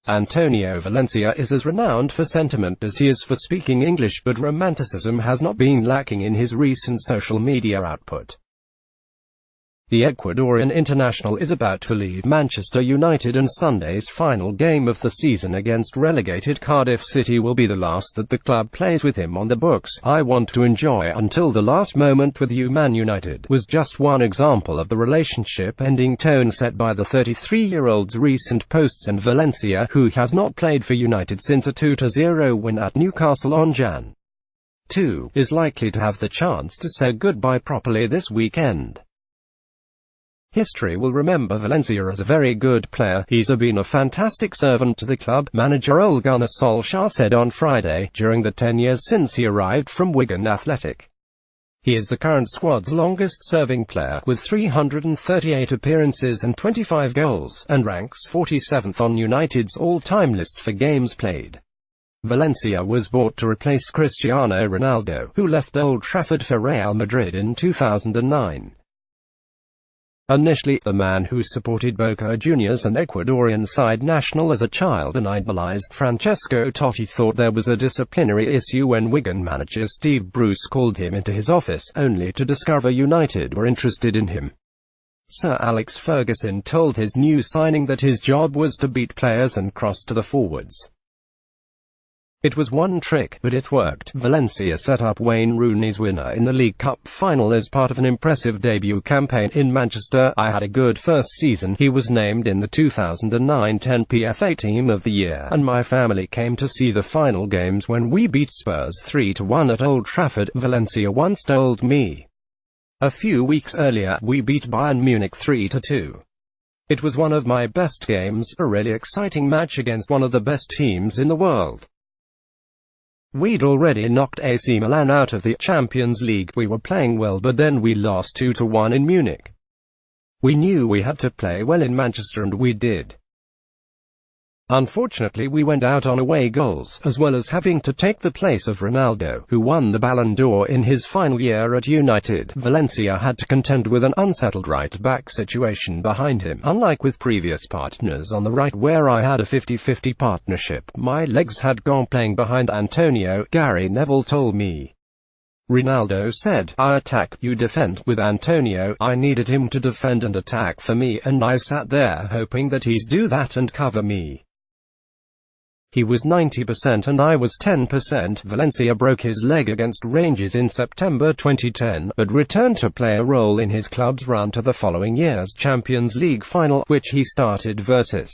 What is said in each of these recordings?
Antonio Valencia is as renowned for sentiment as he is for speaking English, but romanticism has not been lacking in his recent social media output. The Ecuadorian international is about to leave Manchester United, and Sunday's final game of the season against relegated Cardiff City will be the last that the club plays with him on the books. "I want to enjoy until the last moment with you, Man United," was just one example of the relationship-ending tone set by the 33-year-old's recent posts, and Valencia, who has not played for United since a 2-0 win at Newcastle on Jan. 2, is likely to have the chance to say goodbye properly this weekend. History will remember Valencia as a very good player. "He's been a fantastic servant to the club," manager Ole Gunnar Solskjaer said on Friday, during the 10 years since he arrived from Wigan Athletic. He is the current squad's longest-serving player, with 338 appearances and 25 goals, and ranks 47th on United's all-time list for games played. Valencia was bought to replace Cristiano Ronaldo, who left Old Trafford for Real Madrid in 2009. Initially, the man who supported Boca Juniors and Ecuadorian side national as a child and idolized Francesco Totti, thought there was a disciplinary issue when Wigan manager Steve Bruce called him into his office, only to discover United were interested in him. Sir Alex Ferguson told his new signing that his job was to beat players and cross to the forwards. "It was one trick, but it worked." Valencia set up Wayne Rooney's winner in the League Cup final as part of an impressive debut campaign in Manchester. "I had a good first season." He was named in the 2009-10 PFA Team of the Year, and my family came to see the final games when we beat Spurs 3-1 at Old Trafford, Valencia once told me. A few weeks earlier, we beat Bayern Munich 3-2. "It was one of my best games, a really exciting match against one of the best teams in the world. We'd already knocked AC Milan out of the Champions League. We were playing well, but then we lost 2-1 in Munich. We knew we had to play well in Manchester, and we did. Unfortunately, we went out on away goals, as well as having to take the place of Ronaldo, who won the Ballon d'Or in his final year at United." Valencia had to contend with an unsettled right-back situation behind him. "Unlike with previous partners on the right, where I had a 50-50 partnership, my legs had gone playing behind Antonio," Gary Neville told me. Ronaldo said, "I attack, you defend. With Antonio, I needed him to defend and attack for me, and I sat there hoping that he'd do that and cover me. He was 90% and I was 10%. Valencia broke his leg against Rangers in September 2010, but returned to play a role in his club's run to the following year's Champions League final, which he started versus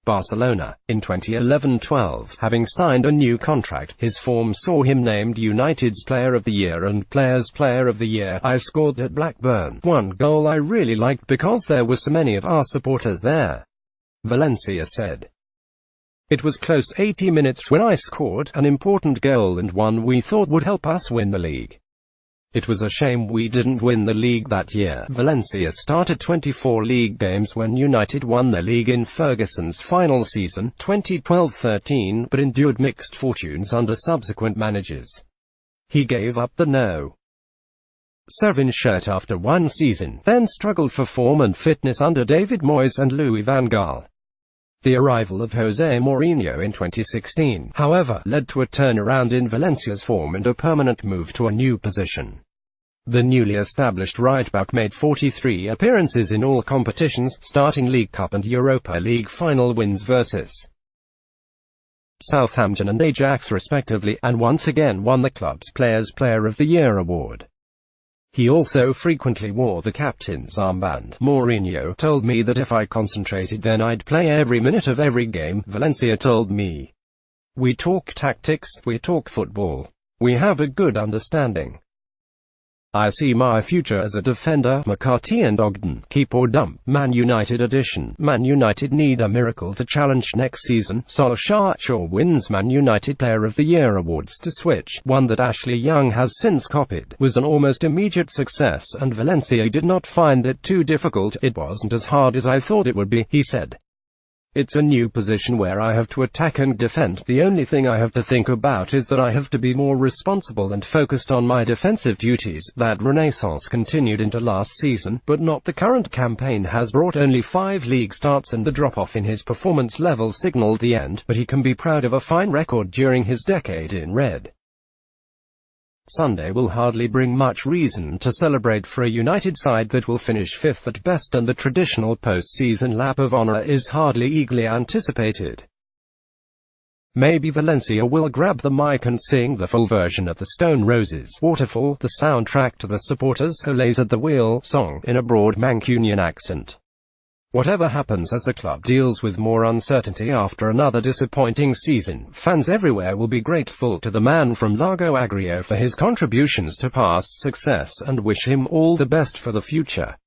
Barcelona in 2011-12. Having signed a new contract, his form saw him named United's Player of the Year and Players' Player of the Year. "I scored at Blackburn. One goal I really liked because there were so many of our supporters there," Valencia said. "It was close 80 minutes when I scored an important goal and one we thought would help us win the league. It was a shame we didn't win the league that year." Valencia started 24 league games when United won the league in Ferguson's final season, 2012-13, but endured mixed fortunes under subsequent managers. He gave up the No. 7 shirt after one season, then struggled for form and fitness under David Moyes and Louis van Gaal. The arrival of José Mourinho in 2016, however, led to a turnaround in Valencia's form and a permanent move to a new position. The newly established right-back made 43 appearances in all competitions, starting League Cup and Europa League final wins versus Southampton and Ajax respectively, and once again won the club's Players' Player of the Year award. He also frequently wore the captain's armband. "Mourinho told me that if I concentrated then I'd play every minute of every game," Valencia told me. "We talk tactics, we talk football. We have a good understanding. I see my future as a defender." McCarthy and Ogden, keep or dump. Man United edition. Man United need a miracle to challenge next season. Solskjaer wins Man United Player of the Year awards to switch, one that Ashley Young has since copied. "Was an almost immediate success and Valencia did not find it too difficult. It wasn't as hard as I thought it would be," he said. It's a new position where I have to attack and defend. The only thing I have to think about is that I have to be more responsible and focused on my defensive duties. That renaissance continued into last season, but not the current campaign has brought only 5 league starts, and the drop-off in his performance level signaled the end, but he can be proud of a fine record during his decade in red. Sunday will hardly bring much reason to celebrate for a United side that will finish 5th at best, and the traditional post-season lap of honor is hardly eagerly anticipated. Maybe Valencia will grab the mic and sing the full version of the Stone Roses Waterfall, the soundtrack to the supporters' Olays at the Wheel song, in a broad Mancunian accent. Whatever happens as the club deals with more uncertainty after another disappointing season, fans everywhere will be grateful to the man from Lago Agrio for his contributions to past success, and wish him all the best for the future.